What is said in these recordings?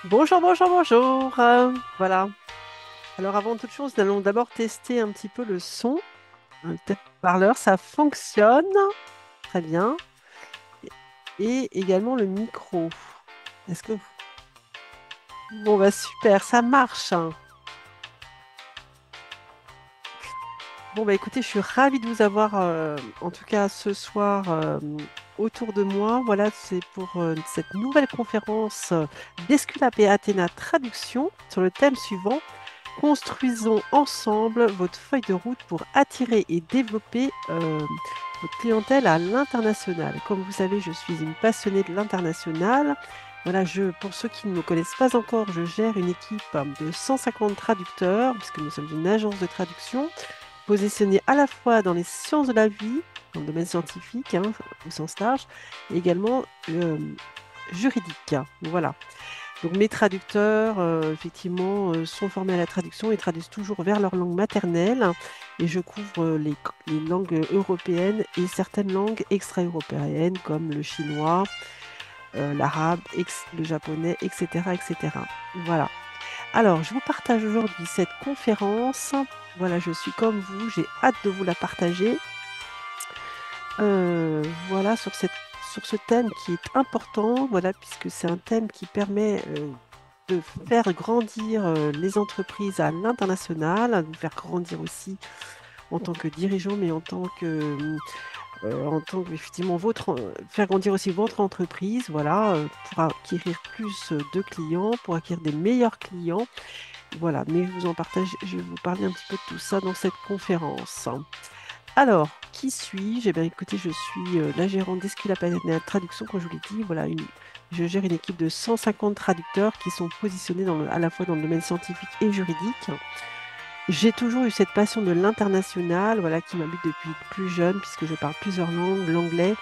Bonjour, bonjour, bonjour. Voilà. Alors avant toute chose, nous allons d'abord tester un petit peu le son. Peut-être parleur, ça fonctionne très bien. Et également le micro. Est-ce que... Bon, bah super, ça marche, hein. Bon, bah écoutez, je suis ravie de vous avoir, en tout cas ce soir, autour de moi. Voilà, c'est pour cette nouvelle conférence d'Esculape et Athéna Traduction sur le thème suivant. Construisons ensemble votre feuille de route pour attirer et développer votre clientèle à l'international. Comme vous savez, je suis une passionnée de l'international. Voilà, pour ceux qui ne me connaissent pas encore, je gère une équipe de 150 traducteurs, puisque nous sommes une agence de traduction, positionnée à la fois dans les sciences de la vie, dans le domaine scientifique, hein, au sens large, et également juridique. Voilà. Donc mes traducteurs, effectivement, sont formés à la traduction et traduisent toujours vers leur langue maternelle. Et je couvre les langues européennes et certaines langues extra-européennes comme le chinois, l'arabe, le japonais, etc., etc. Voilà. Alors, je vous partage aujourd'hui cette conférence. Voilà, je suis comme vous, j'ai hâte de vous la partager. Voilà, sur ce thème qui est important, voilà, puisque c'est un thème qui permet de faire grandir les entreprises à l'international, de faire grandir aussi en tant que dirigeant, mais effectivement, faire grandir aussi votre entreprise, voilà, pour acquérir plus de clients, pour acquérir des meilleurs clients. Voilà, mais je vais vous parler un petit peu de tout ça dans cette conférence. Alors, qui suis-je? Eh bien, écoutez, je suis la gérante d'Escula Paternelle Traduction, comme je vous l'ai dit. Voilà, je gère une équipe de 150 traducteurs qui sont positionnés à la fois dans le domaine scientifique et juridique. J'ai toujours eu cette passion de l'international, voilà, qui m'habite depuis plus jeune, puisque je parle plusieurs langues, l'anglais,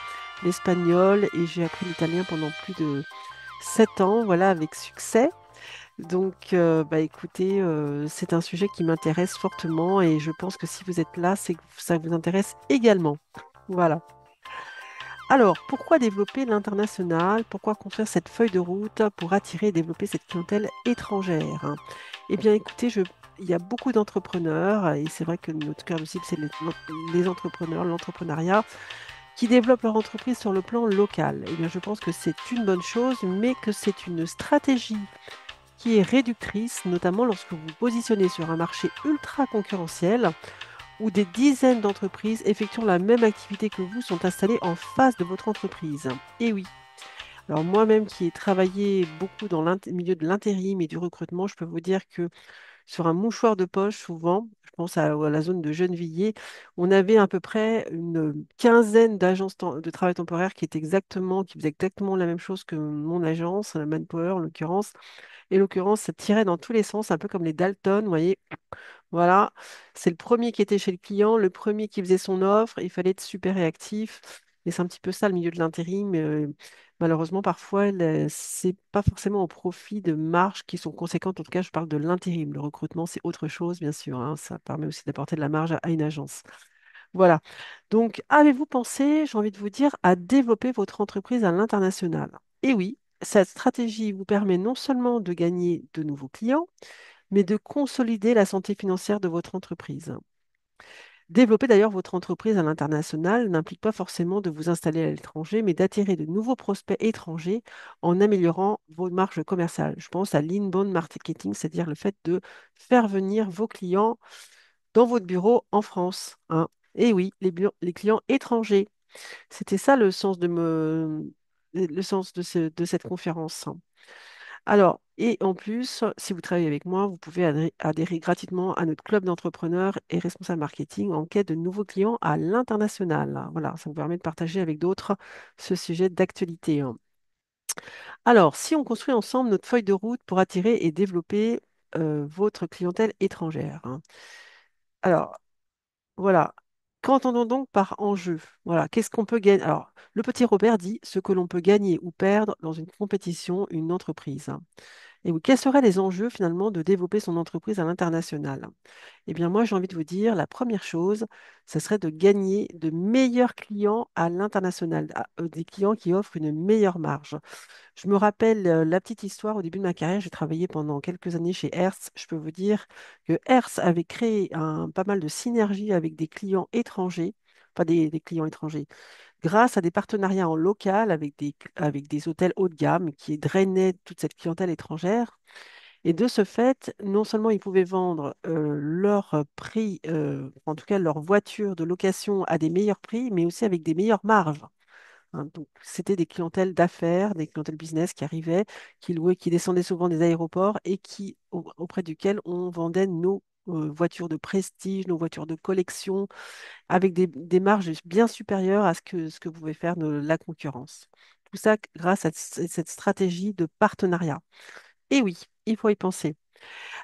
l'espagnol, et j'ai appris l'italien pendant plus de 7 ans, voilà, avec succès. Donc, bah, écoutez, c'est un sujet qui m'intéresse fortement et je pense que si vous êtes là, c'est que ça vous intéresse également. Voilà. Alors, pourquoi développer l'international? Pourquoi construire cette feuille de route pour attirer et développer cette clientèle étrangère, hein? Eh bien, écoutez, il y a beaucoup d'entrepreneurs et c'est vrai que notre cœur de cible, c'est les entrepreneurs, l'entrepreneuriat qui développent leur entreprise sur le plan local. Eh bien, je pense que c'est une bonne chose, mais que c'est une stratégie qui est réductrice, notamment lorsque vous vous positionnez sur un marché ultra concurrentiel où des dizaines d'entreprises effectuant la même activité que vous sont installées en face de votre entreprise. Et oui, alors moi-même qui ai travaillé beaucoup dans le milieu de l'intérim et du recrutement, je peux vous dire que sur un mouchoir de poche, souvent, je pense à la zone de Gennevilliers, on avait à peu près une quinzaine d'agences de travail temporaire qui faisaient exactement la même chose que mon agence, la Manpower en l'occurrence. Et l'occurrence, ça tirait dans tous les sens, un peu comme les Dalton, vous voyez. Voilà, c'est le premier qui était chez le client, le premier qui faisait son offre, il fallait être super réactif. Et c'est un petit peu ça le milieu de l'intérim. Malheureusement, parfois, c'est pas forcément au profit de marges qui sont conséquentes. En tout cas, je parle de l'intérim. Le recrutement, c'est autre chose, bien sûr, hein. Ça permet aussi d'apporter de la marge à une agence. Voilà. Donc, avez-vous pensé, j'ai envie de vous dire, à développer votre entreprise à l'international? Et oui, cette stratégie vous permet non seulement de gagner de nouveaux clients, mais de consolider la santé financière de votre entreprise. Développer d'ailleurs votre entreprise à l'international n'implique pas forcément de vous installer à l'étranger, mais d'attirer de nouveaux prospects étrangers en améliorant vos marges commerciales. Je pense à l'inbound marketing, c'est-à-dire le fait de faire venir vos clients dans votre bureau en France, hein. Et oui, les clients étrangers. C'était ça le sens de cette conférence. Alors, et en plus, si vous travaillez avec moi, vous pouvez adhérer gratuitement à notre club d'entrepreneurs et responsables marketing en quête de nouveaux clients à l'international. Voilà, ça vous permet de partager avec d'autres ce sujet d'actualité, hein. Alors, si on construit ensemble notre feuille de route pour attirer et développer votre clientèle étrangère, hein. Alors, voilà. Qu'entendons donc par enjeu? Voilà, qu'est-ce qu'on peut gagner? Alors, le petit Robert dit ce que l'on peut gagner ou perdre dans une compétition, une entreprise, hein. Et oui, quels seraient les enjeux finalement de développer son entreprise à l'international? Eh bien, moi, j'ai envie de vous dire, la première chose, ce serait de gagner de meilleurs clients à l'international, des clients qui offrent une meilleure marge. Je me rappelle la petite histoire au début de ma carrière, j'ai travaillé pendant quelques années chez Hertz. Je peux vous dire que Hertz avait créé pas mal de synergies avec des clients étrangers, pas des clients étrangers, grâce à des partenariats en local avec des hôtels haut de gamme qui drainaient toute cette clientèle étrangère. Et de ce fait, non seulement ils pouvaient vendre leur prix, en tout cas leur voiture de location à des meilleurs prix, mais aussi avec des meilleures marges. Hein. Donc, c'était des clientèles d'affaires, des clientèles business qui arrivaient, qui louaient, qui descendaient souvent des aéroports et auprès duquel on vendait nos voitures de prestige, nos voitures de collection, avec des marges bien supérieures à ce que pouvait faire la concurrence. Tout ça grâce à cette stratégie de partenariat. Et oui, il faut y penser.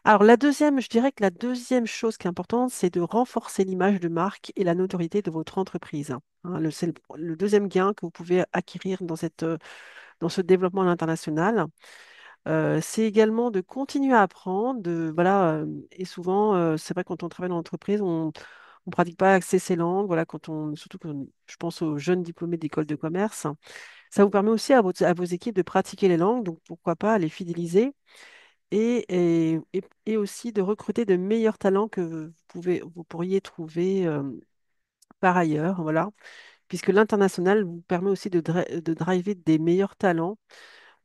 Alors, je dirais que la deuxième chose qui est importante, c'est de renforcer l'image de marque et la notoriété de votre entreprise. Hein. C'est le deuxième gain que vous pouvez acquérir dans ce développement à l'international. C'est également de continuer à apprendre. Voilà, et souvent, c'est vrai, quand on travaille dans l'entreprise, on ne pratique pas assez ces langues. Voilà, surtout quand je pense aux jeunes diplômés d'école de commerce. Ça vous permet aussi à vos équipes de pratiquer les langues, donc pourquoi pas les fidéliser et aussi de recruter de meilleurs talents que vous pourriez trouver par ailleurs, voilà, puisque l'international vous permet aussi de driver des meilleurs talents,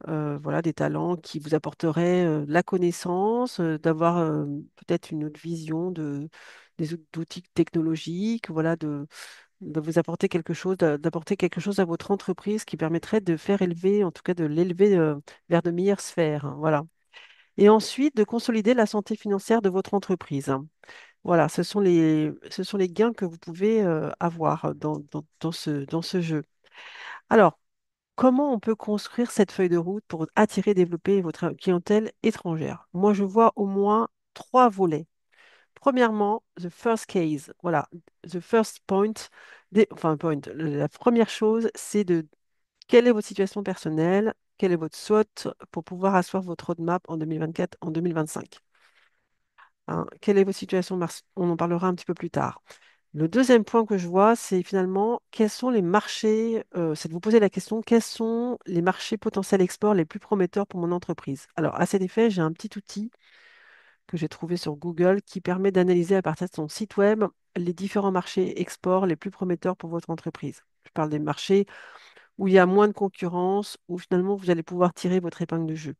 voilà, des talents qui vous apporteraient la connaissance, d'avoir peut-être une autre vision d'outils technologiques, voilà, de vous apporter quelque chose, d'apporter quelque chose à votre entreprise qui permettrait de faire élever, en tout cas de l'élever vers de meilleures sphères, hein, voilà. Et ensuite, de consolider la santé financière de votre entreprise. Voilà, ce sont les gains que vous pouvez avoir dans ce jeu. Alors, comment on peut construire cette feuille de route pour attirer et développer votre clientèle étrangère? Moi, je vois au moins trois volets. Premièrement, the first case, voilà, the first point, enfin, point, la première chose, c'est de quelle est votre situation personnelle, quel est votre SWOT pour pouvoir asseoir votre roadmap en 2024, en 2025. Hein. Quelle est votre situation? On en parlera un petit peu plus tard. Le deuxième point que je vois, c'est finalement quels sont les marchés, c'est de vous poser la question, quels sont les marchés potentiels export les plus prometteurs pour mon entreprise? Alors, à cet effet, j'ai un petit outil que j'ai trouvé sur Google qui permet d'analyser à partir de son site web les différents marchés export les plus prometteurs pour votre entreprise. Je parle des marchés où il y a moins de concurrence, où finalement vous allez pouvoir tirer votre épingle de jeu.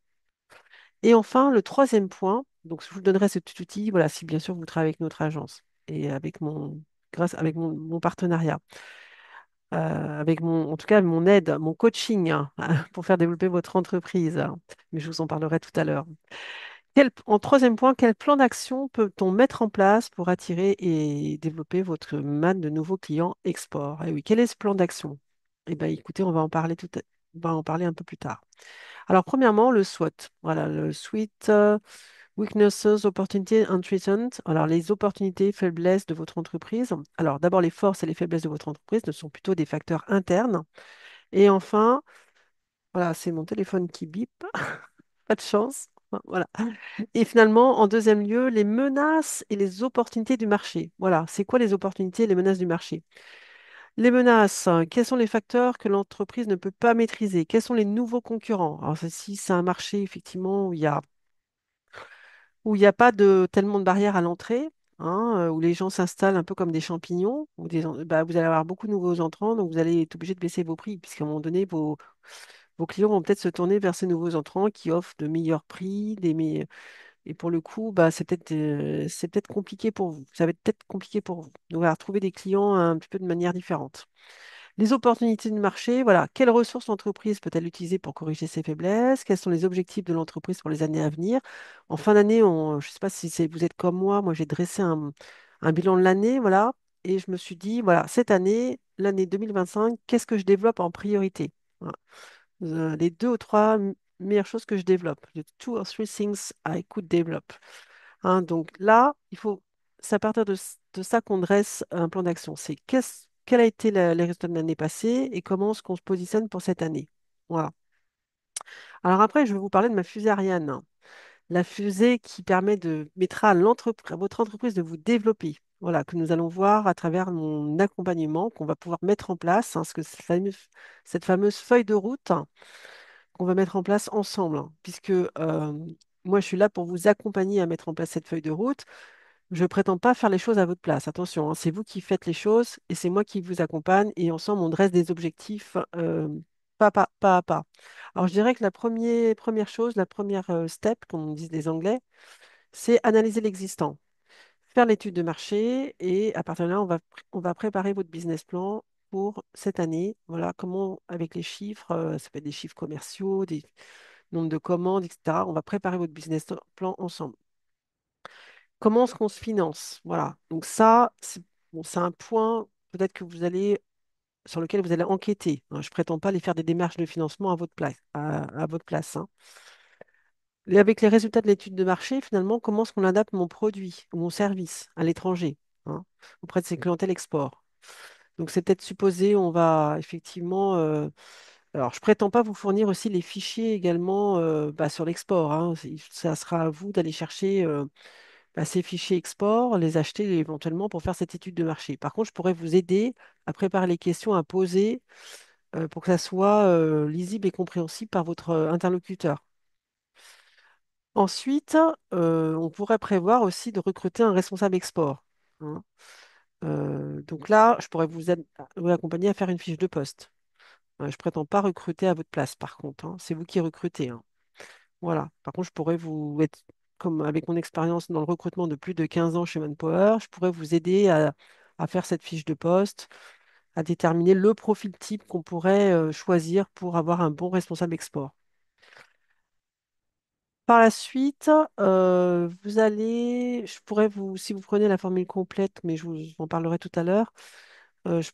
Et enfin, le troisième point, donc je vous donnerai ce petit outil, voilà, si bien sûr vous travaillez avec notre agence et avec mon partenariat, en tout cas mon aide, mon coaching hein, pour faire développer votre entreprise. Hein. Mais je vous en parlerai tout à l'heure. En troisième point, quel plan d'action peut-on mettre en place pour attirer et développer votre manne de nouveaux clients export? Et oui, quel est ce plan d'action? Eh bien, écoutez, on va en parler un peu plus tard. Alors, premièrement, le SWOT. Voilà, le Suite Weaknesses, Opportunities and Threats. Alors, les opportunités, faiblesses de votre entreprise. Alors, d'abord, les forces et les faiblesses de votre entreprise ne sont plutôt des facteurs internes. Et enfin, voilà, c'est mon téléphone qui bip. Pas de chance. Enfin, voilà. Et finalement, en deuxième lieu, les menaces et les opportunités du marché. Voilà, c'est quoi les opportunités et les menaces du marché? Les menaces, hein, quels sont les facteurs que l'entreprise ne peut pas maîtriser? Quels sont les nouveaux concurrents? Alors, si c'est un marché, effectivement, où il n'y a pas tellement de barrières à l'entrée, hein, où les gens s'installent un peu comme des champignons, bah, vous allez avoir beaucoup de nouveaux entrants, donc vous allez être obligé de baisser vos prix, puisqu'à un moment donné, vos clients vont peut-être se tourner vers ces nouveaux entrants qui offrent de meilleurs prix, et pour le coup, bah, c'est peut-être compliqué pour vous. Ça va être peut-être compliqué pour vous. Donc, voilà, trouver des clients un petit peu de manière différente. Les opportunités de marché, voilà. Quelles ressources l'entreprise peut-elle utiliser pour corriger ses faiblesses? Quels sont les objectifs de l'entreprise pour les années à venir? En fin d'année, je ne sais pas si vous êtes comme moi j'ai dressé un bilan de l'année, voilà. Et je me suis dit, voilà, cette année, l'année 2025, qu'est-ce que je développe en priorité? Voilà. Les deux ou trois meilleures choses que je développe. The two or three things I could develop. Hein, donc là, c'est à partir de ça qu'on dresse un plan d'action. C'est quel a été les résultats de l'année passée et comment est-ce qu'on se positionne pour cette année. Voilà. Alors après, je vais vous parler de ma fusée Ariane. la fusée qui mettra à votre entreprise de vous développer. Voilà, que nous allons voir à travers mon accompagnement qu'on va pouvoir mettre en place, hein, parce que cette fameuse feuille de route qu'on va mettre en place ensemble, hein, puisque moi, je suis là pour vous accompagner à mettre en place cette feuille de route. Je ne prétends pas faire les choses à votre place. Attention, hein, c'est vous qui faites les choses et c'est moi qui vous accompagne et ensemble, on dresse des objectifs pas à pas. Alors, je dirais que la première chose, la première step, comme on dit les Anglais, c'est analyser l'existant, faire l'étude de marché et à partir de là, on va préparer votre business plan pour cette année. Voilà, comment, avec les chiffres, ça peut être des chiffres commerciaux, des nombres de commandes, etc. On va préparer votre business plan ensemble. Comment est-ce qu'on se finance? Voilà. Donc ça, c'est bon, c'est un point peut-être sur lequel vous allez enquêter, hein. Je ne prétends pas aller faire des démarches de financement à votre place, hein. Et avec les résultats de l'étude de marché, finalement, comment est-ce qu'on adapte mon produit ou mon service à l'étranger, hein, auprès de ces clientèles export? Donc c'est peut-être supposé, on va effectivement. Alors, je prétends pas vous fournir aussi les fichiers également bah, sur l'export, hein. Ça sera à vous d'aller chercher ces fichiers export, les acheter éventuellement pour faire cette étude de marché. Par contre, je pourrais vous aider à préparer les questions à poser pour que ça soit lisible et compréhensible par votre interlocuteur. Ensuite, on pourrait prévoir aussi de recruter un responsable export, hein. Donc là, je pourrais vous accompagner à faire une fiche de poste. Je ne prétends pas recruter à votre place, par contre, hein. C'est vous qui recrutez, hein. Voilà. Par contre, je pourrais vous être, comme avec mon expérience dans le recrutement de plus de 15 ans chez Manpower, je pourrais vous aider à faire cette fiche de poste, à déterminer le profil type qu'on pourrait choisir pour avoir un bon responsable export. Par la suite, je pourrais si vous prenez la formule complète, mais je vous en parlerai tout à l'heure, je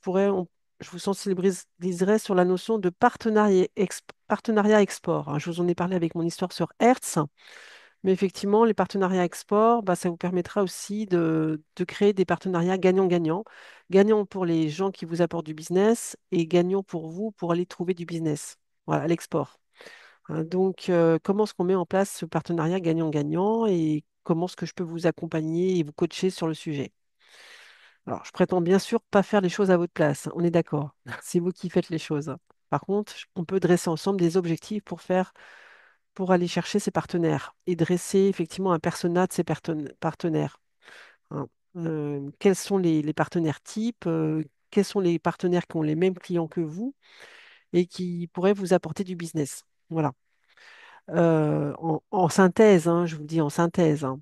vous sensibiliserai sur la notion de partenariat export, hein. Je vous en ai parlé avec mon histoire sur Hertz. Mais effectivement, les partenariats export, bah, ça vous permettra aussi de créer des partenariats gagnant-gagnant. Gagnant pour les gens qui vous apportent du business et gagnant pour vous pour aller trouver du business. Voilà, à l'export, hein. Donc, comment est-ce qu'on met en place ce partenariat gagnant-gagnant et comment est-ce que je peux vous accompagner et vous coacher sur le sujet? Alors, je prétends bien sûr pas faire les choses à votre place, hein, on est d'accord. C'est vous qui faites les choses. Par contre, on peut dresser ensemble des objectifs pour aller chercher ses partenaires et dresser effectivement un persona de ses partenaires, hein. Quels sont les partenaires types, quels sont les partenaires qui ont les mêmes clients que vous et qui pourraient vous apporter du business. Voilà. En synthèse, hein, je vous le dis en synthèse, hein.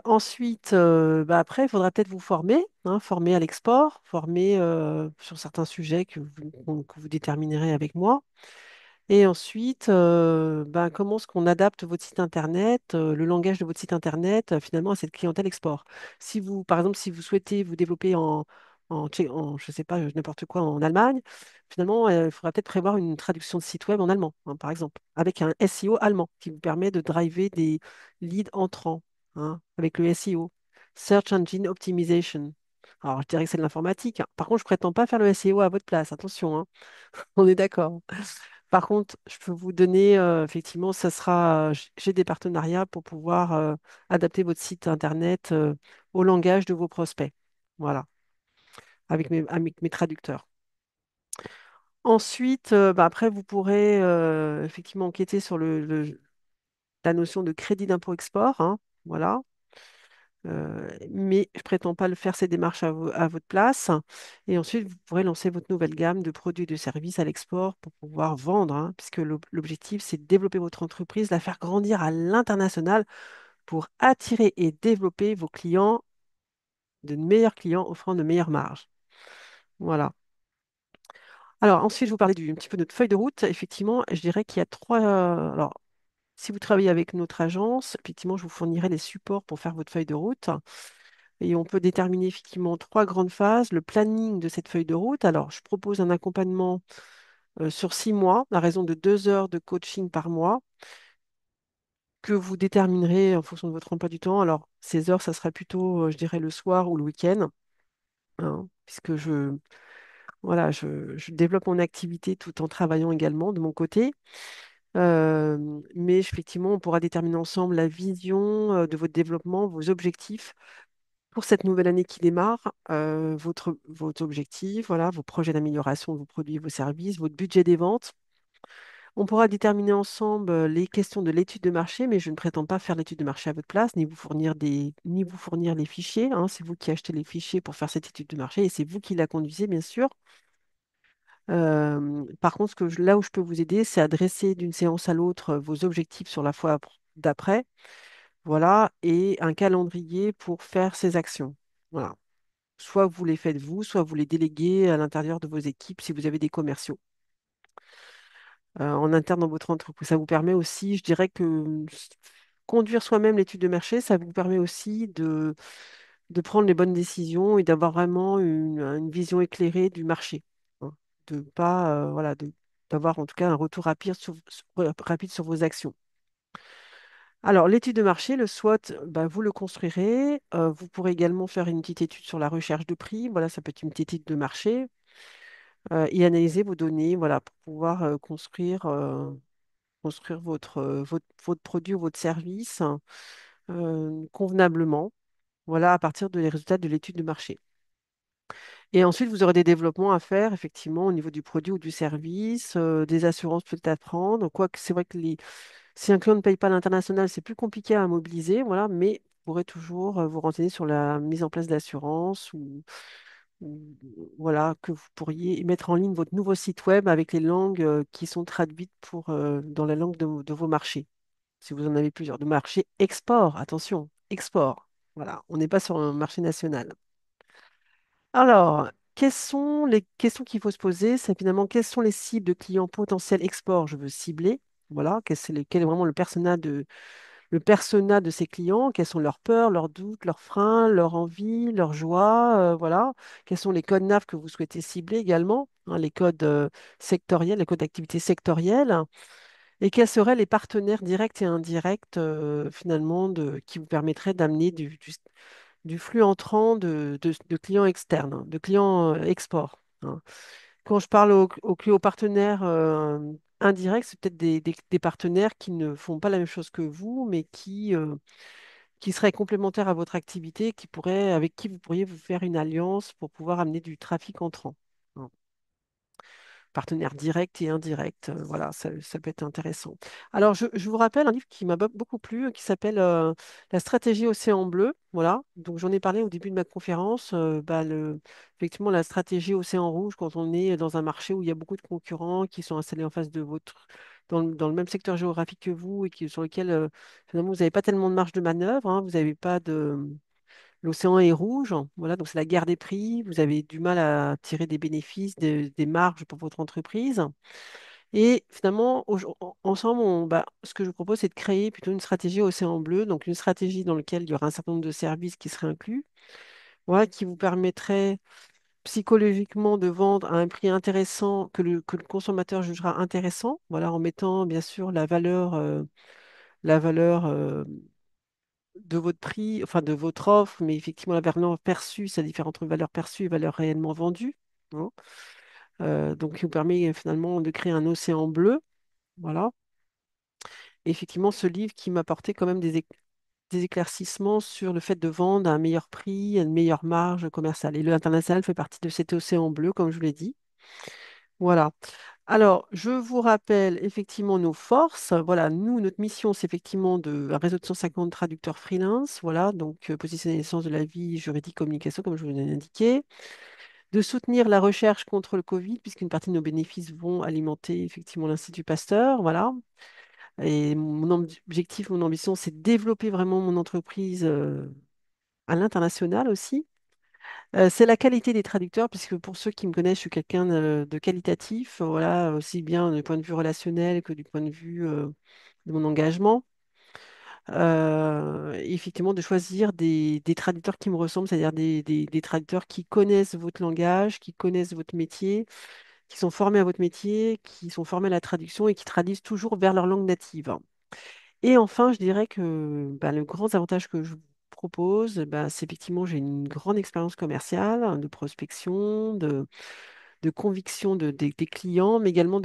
Ensuite, bah après, il faudra peut-être vous former, hein, former à l'export, former sur certains sujets que vous déterminerez avec moi. Et ensuite, ben, comment est-ce qu'on adapte votre site internet, le langage de votre site internet, finalement, à cette clientèle export? Si vous, par exemple, si vous souhaitez vous développer je sais pas, n'importe quoi, en Allemagne, finalement, il faudra peut-être prévoir une traduction de site web en allemand, hein, par exemple, avec un SEO allemand qui vous permet de driver des leads entrants, hein, avec le SEO, Search Engine Optimization. Alors, je dirais que c'est de l'informatique, hein. Par contre, je prétends pas faire le SEO à votre place, attention, hein. On est d'accord. Par contre, je peux vous donner, effectivement, j'ai des partenariats pour pouvoir adapter votre site internet au langage de vos prospects. Voilà, avec mes traducteurs. Ensuite, bah, après, vous pourrez effectivement enquêter sur la notion de crédit d'impôt export, hein. Voilà. Mais je prétends pas le faire ces démarches à votre place. Et ensuite, vous pourrez lancer votre nouvelle gamme de produits et de services à l'export pour pouvoir vendre, hein, puisque l'objectif, c'est de développer votre entreprise, la faire grandir à l'international pour attirer et développer vos clients, de meilleurs clients offrant de meilleures marges. Voilà. Alors, ensuite, je vous parlais un petit peu de notre feuille de route. Effectivement, je dirais qu'il y a trois. Alors, si vous travaillez avec notre agence, effectivement, je vous fournirai les supports pour faire votre feuille de route. Et on peut déterminer effectivement trois grandes phases. Le planning de cette feuille de route. Alors, je propose un accompagnement sur 6 mois, à raison de 2 heures de coaching par mois, que vous déterminerez en fonction de votre emploi du temps. Alors, ces heures, ça sera plutôt, je dirais, le soir ou le week-end, hein, puisque voilà, je développe mon activité tout en travaillant également de mon côté. Mais effectivement, on pourra déterminer ensemble la vision de votre développement, vos objectifs pour cette nouvelle année qui démarre, votre objectif, voilà, vos projets d'amélioration de vos produits et vos services, votre budget des ventes. On pourra déterminer ensemble les questions de l'étude de marché, mais je ne prétends pas faire l'étude de marché à votre place, ni vous fournir les fichiers, hein. C'est vous qui achetez les fichiers pour faire cette étude de marché et c'est vous qui la conduisez, bien sûr. Par contre, là où je peux vous aider, c'est à dresser d'une séance à l'autre vos objectifs sur la fois d'après, voilà, et un calendrier pour faire ces actions. Voilà. Soit vous les faites vous, soit vous les déléguez à l'intérieur de vos équipes si vous avez des commerciaux en interne dans votre entreprise. Ça vous permet aussi, je dirais que conduire soi-même l'étude de marché, ça vous permet aussi de prendre les bonnes décisions et d'avoir vraiment une vision éclairée du marché, hein. De pas, voilà, d'avoir en tout cas un retour rapide sur vos actions. Alors, l'étude de marché, le SWOT, bah, vous le construirez. Vous pourrez également faire une petite étude sur la recherche de prix. Voilà, ça peut être une petite étude de marché et analyser vos données, voilà, pour pouvoir construire votre produit ou votre service convenablement, voilà, à partir des résultats de l'étude de marché. Et ensuite, vous aurez des développements à faire, effectivement, au niveau du produit ou du service, des assurances peut-être à prendre. Quoique, c'est vrai que si un client ne paye pas à l'international, c'est plus compliqué à mobiliser, voilà, mais vous pourrez toujours vous renseigner sur la mise en place d'assurance ou, voilà, que vous pourriez mettre en ligne votre nouveau site web avec les langues qui sont traduites dans la langue de vos marchés. Si vous en avez plusieurs, de marché export, attention, export. Voilà, on n'est pas sur un marché national. Alors, quelles sont les questions qu'il faut se poser? C'est finalement quelles sont les cibles de clients potentiels export je veux cibler. Voilà, quel est vraiment le persona de ces clients, quelles sont leurs peurs, leurs doutes, leurs freins, leurs envies, leurs joies, voilà. Quels sont les codes NAV que vous souhaitez cibler également, hein, les codes sectoriels, les codes d'activité sectoriels. Et quels seraient les partenaires directs et indirects, finalement, qui vous permettraient d'amener du flux entrant de clients externes, hein, de clients export, hein. Quand je parle aux partenaires indirects, c'est peut-être des partenaires qui ne font pas la même chose que vous, mais qui seraient complémentaires à votre activité, avec qui vous pourriez vous faire une alliance pour pouvoir amener du trafic entrant, hein. Partenaires directs et indirects. Voilà, ça peut être intéressant. Alors, je vous rappelle un livre qui m'a beaucoup plu, qui s'appelle La stratégie Océan Bleu. Voilà, donc j'en ai parlé au début de ma conférence. Effectivement, la stratégie Océan Rouge, quand on est dans un marché où il y a beaucoup de concurrents qui sont installés en face de dans le même secteur géographique que vous et sur lequel finalement vous n'avez pas tellement de marge de manœuvre, hein, vous n'avez pas de. L'océan est rouge, voilà, donc c'est la guerre des prix. Vous avez du mal à tirer des bénéfices, des marges pour votre entreprise. Et finalement, ensemble, ce que je vous propose, c'est de créer plutôt une stratégie océan bleu, donc une stratégie dans laquelle il y aura un certain nombre de services qui seraient inclus, voilà, qui vous permettrait psychologiquement de vendre à un prix intéressant que le consommateur jugera intéressant, voilà, en mettant bien sûr la valeur de votre prix, enfin de votre offre, mais effectivement la valeur perçue, c'est la différence entre valeur perçue et valeur réellement vendue, hein. Donc, qui vous permet finalement de créer un océan bleu. Voilà. Et effectivement, ce livre qui m'a apporté quand même des éclaircissements sur le fait de vendre à un meilleur prix, à une meilleure marge commerciale. Et le international fait partie de cet océan bleu, comme je vous l'ai dit. Voilà. Alors, je vous rappelle effectivement nos forces. Voilà, nous, notre mission, c'est effectivement un réseau de 150 traducteurs freelance. Voilà, donc positionner les sens de la vie juridique, communication, comme je vous l'ai indiqué. De soutenir la recherche contre le Covid, puisqu'une partie de nos bénéfices vont alimenter effectivement l'Institut Pasteur. Voilà. Et mon objectif, mon ambition, c'est de développer vraiment mon entreprise à l'international aussi. C'est la qualité des traducteurs, puisque pour ceux qui me connaissent, je suis quelqu'un de qualitatif, voilà, aussi bien du point de vue relationnel que du point de vue de mon engagement. Et effectivement, de choisir des traducteurs qui me ressemblent, c'est-à-dire des traducteurs qui connaissent votre langage, qui connaissent votre métier, qui sont formés à votre métier, qui sont formés à la traduction et qui traduisent toujours vers leur langue native. Et enfin, je dirais que le grand avantage que je vous propose, c'est effectivement, j'ai une grande expérience commerciale, hein, de prospection, de conviction des clients, mais également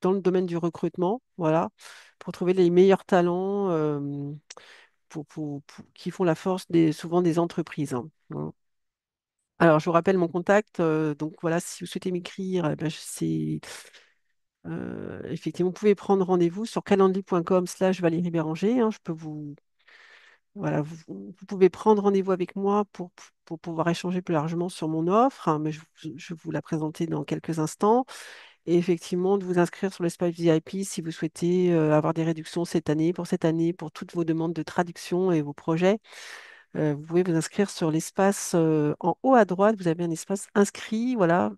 dans le domaine du recrutement, voilà, pour trouver les meilleurs talents qui font la force souvent des entreprises, hein. Voilà. Alors, je vous rappelle mon contact. Donc voilà, si vous souhaitez m'écrire, eh ben, effectivement, vous pouvez prendre rendez-vous sur calendly.com/Valérie Béranger, hein. Je peux voilà, vous pouvez prendre rendez-vous avec moi pour pouvoir échanger plus largement sur mon offre, hein, mais je vais vous la présenter dans quelques instants. Et effectivement, de vous inscrire sur l'espace VIP si vous souhaitez avoir des réductions cette année, pour toutes vos demandes de traduction et vos projets. Vous pouvez vous inscrire sur l'espace en haut à droite. Vous avez un espace inscrit. Voilà.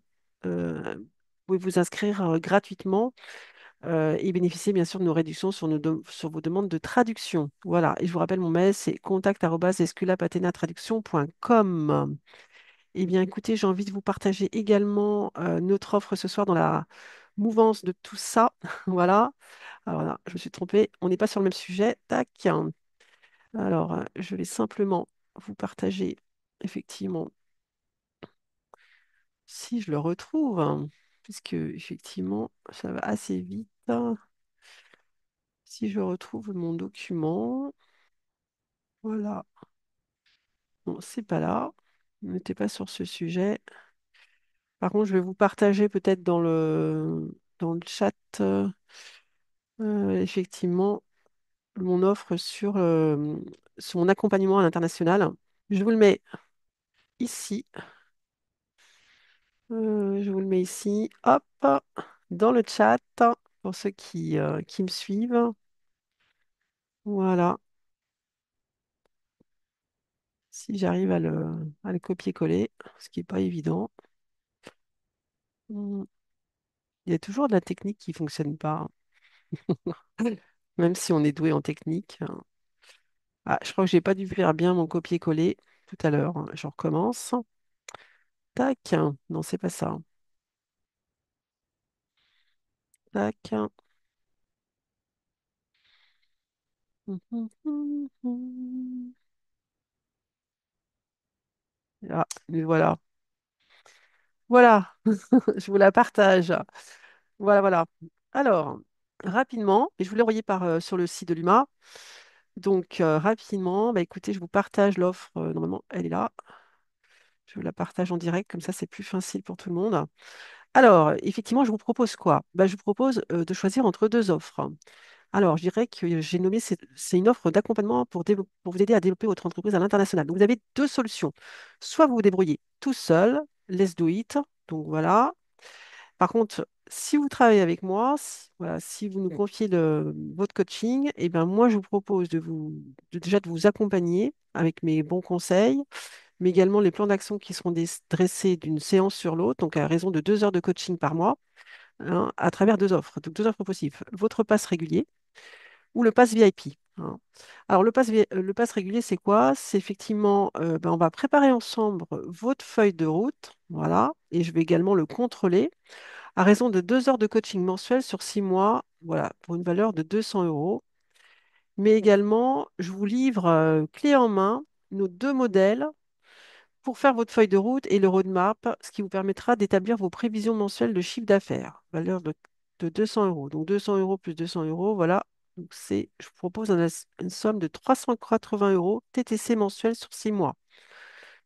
Vous pouvez vous inscrire gratuitement et bénéficier bien sûr de nos réductions sur vos demandes de traduction. Voilà. Et je vous rappelle, mon mail, c'est contact@esculapatenatraduction.com. Eh bien, écoutez, j'ai envie de vous partager également notre offre ce soir dans la mouvance de tout ça. Voilà. Alors là, je me suis trompée. On n'est pas sur le même sujet. Tac. Alors, je vais simplement vous partager, effectivement, si je le retrouve, hein, puisque effectivement, ça va assez vite, hein. Si je retrouve mon document, voilà. Bon, c'est pas là. On n'était pas sur ce sujet. Par contre, je vais vous partager peut-être dans le chat, effectivement, mon offre sur mon accompagnement à l'international. Je vous le mets ici. Je vous le mets ici. Hop, dans le chat pour ceux qui me suivent. Voilà. Si j'arrive à le copier-coller, ce qui n'est pas évident. Hmm, Il y a toujours de la technique qui ne fonctionne pas, même si on est doué en technique. Ah, je crois que j'ai pas dû faire bien mon copier-coller tout à l'heure, hein. Je recommence. Tac. Non, c'est pas ça. Tac. Ah, mais voilà. Voilà. Je vous la partage. Voilà, voilà. Alors, rapidement, et je vous l'ai envoyé sur le site de l'UMA. Donc, rapidement, bah, écoutez, je vous partage l'offre. Normalement, elle est là. Je vous la partage en direct, comme ça, c'est plus facile pour tout le monde. Alors, effectivement, je vous propose quoi? Bah, je vous propose de choisir entre deux offres. Alors, je dirais que j'ai nommé, c'est une offre d'accompagnement pour vous aider à développer votre entreprise à l'international. Donc, vous avez deux solutions. Soit vous vous débrouillez tout seul, let's do it. Donc, voilà. Par contre, si vous travaillez avec moi, voilà, si vous nous confiez votre coaching, eh ben moi, je vous propose déjà de vous accompagner avec mes bons conseils, mais également les plans d'action qui seront dressés d'une séance sur l'autre, donc à raison de 2 heures de coaching par mois, hein, à travers deux offres. Donc, deux offres possibles. Votre pass régulier ou le pass VIP, hein. Alors, le pass régulier, c'est quoi? C'est effectivement, on va préparer ensemble votre feuille de route, voilà, et je vais également le contrôler à raison de 2 heures de coaching mensuel sur 6 mois, voilà, pour une valeur de 200 euros. Mais également, je vous livre clé en main nos deux modèles pour faire votre feuille de route et le roadmap, ce qui vous permettra d'établir vos prévisions mensuelles de chiffre d'affaires, valeur de 200 euros. Donc 200 euros plus 200 euros, voilà. Donc je vous propose une somme de 380 euros TTC mensuel sur 6 mois.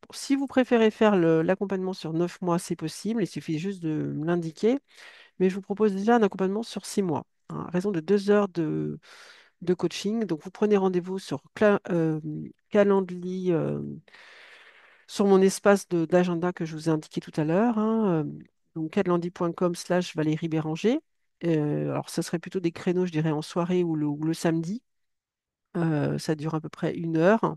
Bon, si vous préférez faire l'accompagnement sur 9 mois, c'est possible, il suffit juste de me l'indiquer. Mais je vous propose déjà un accompagnement sur 6 mois, hein, à raison de 2 heures de coaching. Donc, vous prenez rendez-vous sur Calendly, sur mon espace d'agenda que je vous ai indiqué tout à l'heure, hein, donc calendly.com/Valérie Béranger. Alors, ce serait plutôt des créneaux, je dirais, en soirée ou le samedi. Ça dure à peu près 1 heure.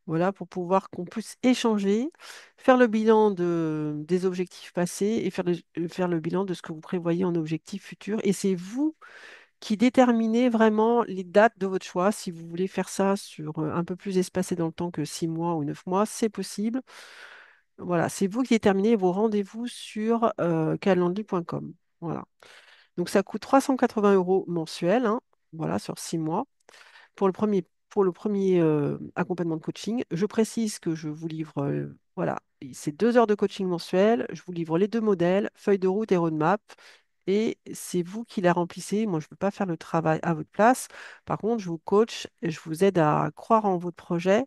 Voilà, pour pouvoir qu'on puisse échanger, faire le bilan des objectifs passés et faire le bilan de ce que vous prévoyez en objectifs futurs. Et c'est vous qui déterminez vraiment les dates de votre choix. Si vous voulez faire ça sur un peu plus espacé dans le temps que 6 mois ou 9 mois, c'est possible. Voilà, c'est vous qui déterminez vos rendez-vous sur calendly.com. Voilà. Donc ça coûte 380 euros mensuels, hein, voilà, sur 6 mois. Pour le premier accompagnement de coaching, je précise que je vous livre, voilà, c'est 2 heures de coaching mensuel. Je vous livre les deux modèles, feuille de route et roadmap. et c'est vous qui la remplissez. Moi, je ne peux pas faire le travail à votre place. Par contre, je vous coach, et je vous aide à croire en votre projet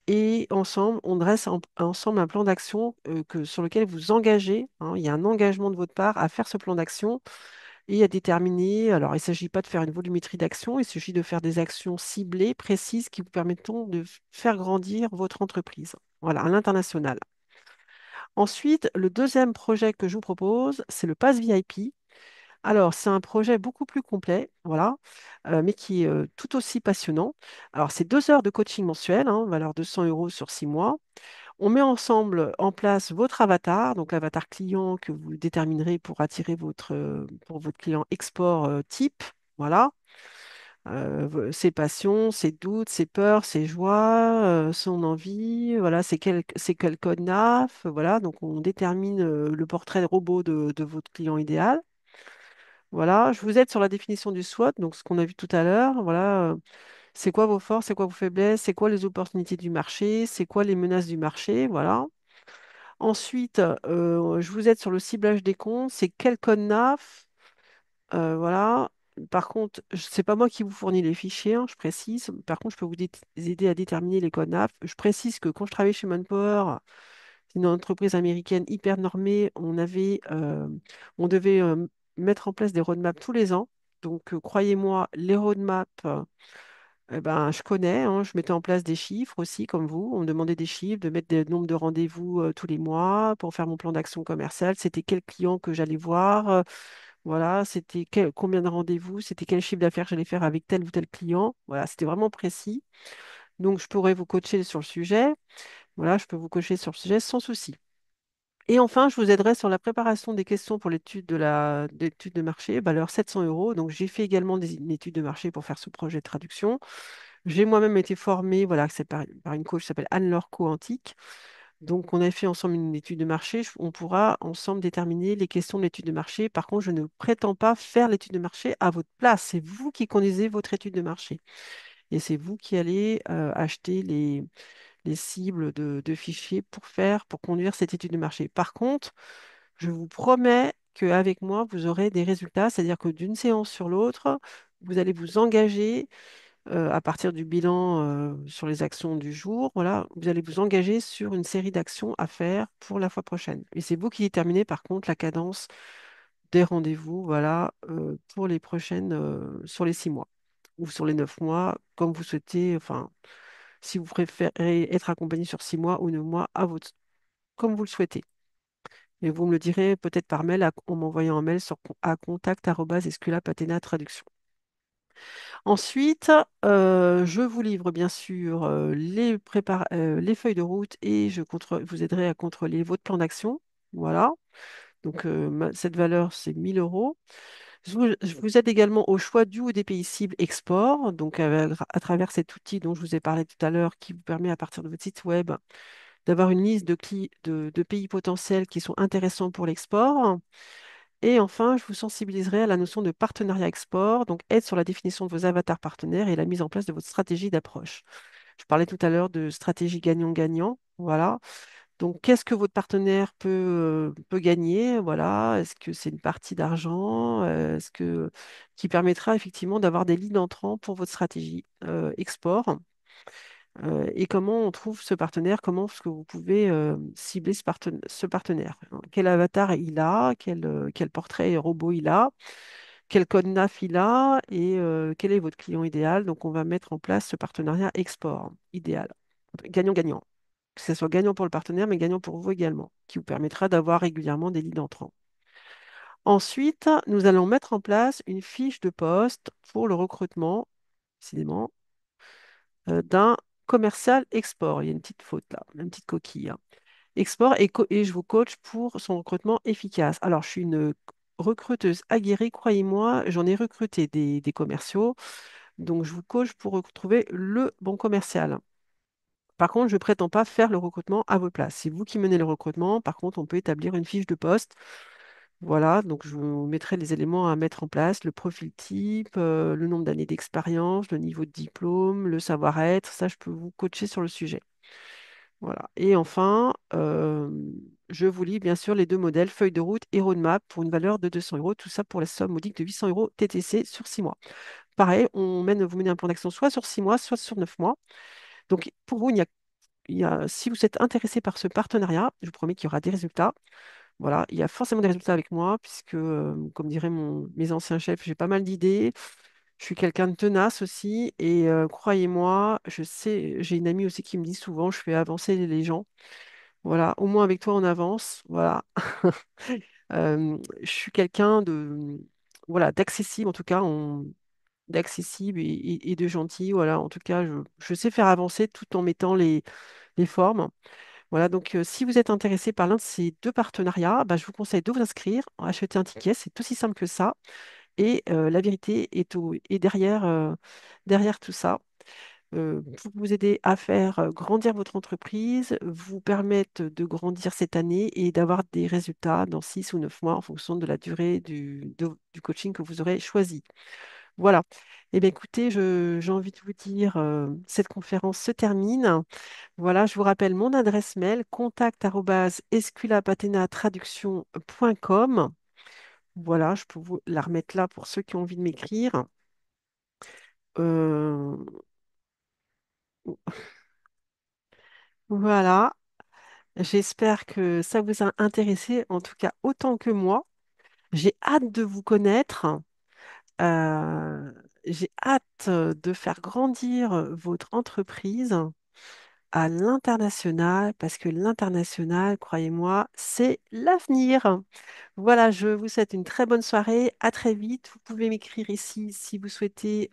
et ensemble, on dresse ensemble un plan d'action sur lequel vous engagez, hein. Il y a un engagement de votre part à faire ce plan d'action et à déterminer. Alors, il ne s'agit pas de faire une volumétrie d'actions, il s'agit de faire des actions ciblées, précises, qui vous permettront de faire grandir votre entreprise. Voilà, à l'international. Ensuite, le deuxième projet que je vous propose, c'est le Pass VIP. Alors, c'est un projet beaucoup plus complet, voilà, mais qui est tout aussi passionnant. Alors, c'est 2 heures de coaching mensuel, hein, valeur 200 euros sur 6 mois. On met ensemble en place votre avatar, donc l'avatar client que vous déterminerez pour attirer pour votre client export type. Voilà. Ses passions, ses doutes, ses peurs, ses joies, son envie, voilà, c'est quel code NAF, voilà, donc on détermine le portrait robot de votre client idéal. Voilà, je vous aide sur la définition du SWOT, donc ce qu'on a vu tout à l'heure, voilà, c'est quoi vos forces, c'est quoi vos faiblesses, c'est quoi les opportunités du marché, c'est quoi les menaces du marché, voilà. Ensuite, je vous aide sur le ciblage des comptes, c'est quel code NAF, voilà. Par contre, c'est pas moi qui vous fournis les fichiers, hein, je précise. Par contre, je peux vous aider à déterminer les codes NAF. Je précise que quand je travaillais chez Manpower, c'est une entreprise américaine hyper normée, on devait mettre en place des roadmaps tous les ans. Donc, croyez-moi, les roadmaps, eh ben, je connais, hein. Je mettais en place des chiffres aussi, comme vous. On me demandait des chiffres, de mettre des nombres de rendez-vous tous les mois pour faire mon plan d'action commerciale. C'était quel client que j'allais voir. Voilà, c'était combien de rendez-vous, c'était quel chiffre d'affaires j'allais faire avec tel ou tel client. Voilà, c'était vraiment précis. Donc, je pourrais vous coacher sur le sujet. Voilà, je peux vous coacher sur le sujet sans souci. Et enfin, je vous aiderai sur la préparation des questions pour l'étude de marché, valeur 700 euros. Donc, j'ai fait également une étude de marché pour faire ce projet de traduction. J'ai moi-même été formée, voilà, c'est par une coach qui s'appelle Anne-Laure Coantic. Donc, on a fait ensemble une étude de marché. On pourra ensemble déterminer les questions de l'étude de marché. Par contre, je ne prétends pas faire l'étude de marché à votre place. C'est vous qui conduisez votre étude de marché. Et c'est vous qui allez acheter les cibles de fichiers pour conduire cette étude de marché. Par contre, je vous promets qu'avec moi, vous aurez des résultats, c'est-à-dire que d'une séance sur l'autre, vous allez vous engager à partir du bilan sur les actions du jour. Voilà, vous allez vous engager sur une série d'actions à faire pour la fois prochaine. Et c'est vous qui déterminez par contre la cadence des rendez-vous, voilà, pour les prochaines, sur les 6 mois ou sur les 9 mois, comme vous souhaitez. Enfin, si vous préférez être accompagné sur 6 mois ou 9 mois, comme vous le souhaitez. Et vous me le direz peut-être par mail en m'envoyant un mail à contact@escula-patena traduction. Ensuite, je vous livre bien sûr les feuilles de route et vous aiderai à contrôler votre plan d'action. Voilà. Donc, cette valeur, c'est 1000 euros. Je vous aide également au choix du ou des pays cibles export, donc à travers cet outil dont je vous ai parlé tout à l'heure, qui vous permet à partir de votre site web d'avoir une liste de pays potentiels qui sont intéressants pour l'export. Et enfin, je vous sensibiliserai à la notion de partenariat export, donc aide sur la définition de vos avatars partenaires et la mise en place de votre stratégie d'approche. Je parlais tout à l'heure de stratégie gagnant-gagnant. Voilà. Donc, qu'est-ce que votre partenaire peut gagner? Voilà. Est-ce que c'est une partie d'argent? Qui permettra effectivement d'avoir des leads entrants pour votre stratégie export? Et comment on trouve ce partenaire? Comment est-ce que vous pouvez cibler ce partenaire? Hein. Quel avatar il a? Quel portrait robot il a? Quel code NAF il a? Et quel est votre client idéal? Donc, on va mettre en place ce partenariat export idéal. Gagnant-gagnant. Que ce soit gagnant pour le partenaire, mais gagnant pour vous également, qui vous permettra d'avoir régulièrement des leads entrants. Ensuite, nous allons mettre en place une fiche de poste pour le recrutement, décidément, d'un commercial export. Il y a une petite faute là, une petite coquille, hein. Export et je vous coach pour son recrutement efficace. Alors, je suis une recruteuse aguerrie, croyez-moi, j'en ai recruté des commerciaux, donc je vous coach pour retrouver le bon commercial. Par contre, je ne prétends pas faire le recrutement à votre place. C'est vous qui menez le recrutement. Par contre, on peut établir une fiche de poste. Voilà, donc je vous mettrai les éléments à mettre en place, le profil type, le nombre d'années d'expérience, le niveau de diplôme, le savoir-être. Ça, je peux vous coacher sur le sujet. Voilà. Et enfin, je vous lis bien sûr les deux modèles, feuille de route et roadmap pour une valeur de 200 euros. Tout ça pour la somme modique de 800 euros TTC sur 6 mois. Pareil, vous menez un plan d'action soit sur 6 mois, soit sur 9 mois. Donc, pour vous, si vous êtes intéressé par ce partenariat, je vous promets qu'il y aura des résultats. Voilà, il y a forcément des résultats avec moi, puisque, comme diraient mes anciens chefs, j'ai pas mal d'idées. Je suis quelqu'un de tenace aussi, et croyez-moi, je sais, j'ai une amie aussi qui me dit souvent, je fais avancer les gens. Voilà, au moins avec toi, on avance. Voilà. Je suis quelqu'un voilà, d'accessible, en tout cas, d'accessible et de gentil. Voilà, en tout cas, je sais faire avancer tout en mettant les formes. Voilà, donc si vous êtes intéressé par l'un de ces deux partenariats, bah, je vous conseille de vous inscrire, acheter un ticket, c'est aussi simple que ça. Et la vérité est derrière tout ça. Pour vous aider à faire grandir votre entreprise, vous permettre de grandir cette année et d'avoir des résultats dans 6 ou 9 mois en fonction de la durée du coaching que vous aurez choisi. Voilà. Eh bien, écoutez, j'ai envie de vous dire, cette conférence se termine. Voilà, je vous rappelle mon adresse mail, contact@esculapatenatraduction.com. Voilà, je peux vous la remettre là pour ceux qui ont envie de m'écrire. Euh, voilà, j'espère que ça vous a intéressé, en tout cas autant que moi. J'ai hâte de vous connaître. Euh, j'ai hâte de faire grandir votre entreprise à l'international, parce que l'international, croyez-moi, c'est l'avenir. Voilà, je vous souhaite une très bonne soirée. À très vite. Vous pouvez m'écrire ici si vous souhaitez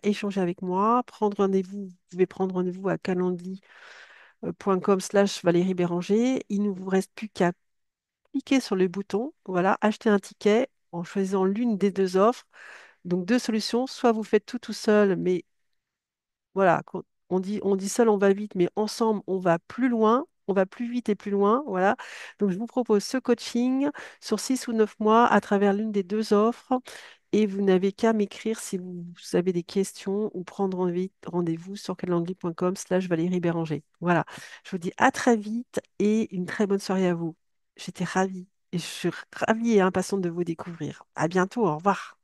échanger avec moi, prendre rendez-vous. Vous pouvez prendre rendez-vous à calendly.com/Valérie Béranger. Il ne vous reste plus qu'à cliquer sur le bouton, voilà, acheter un ticket en choisissant l'une des deux offres. Donc deux solutions, soit vous faites tout seul, mais voilà, on dit seul, on va vite, mais ensemble, on va plus loin, on va plus vite et plus loin. Voilà. Donc, je vous propose ce coaching sur 6 ou 9 mois à travers l'une des deux offres. Et vous n'avez qu'à m'écrire si vous avez des questions ou prendre rendez-vous sur calendly.com/Valérie Béranger. Voilà. Je vous dis à très vite et une très bonne soirée à vous. J'étais ravie et je suis ravie et impatiente de vous découvrir. À bientôt. Au revoir.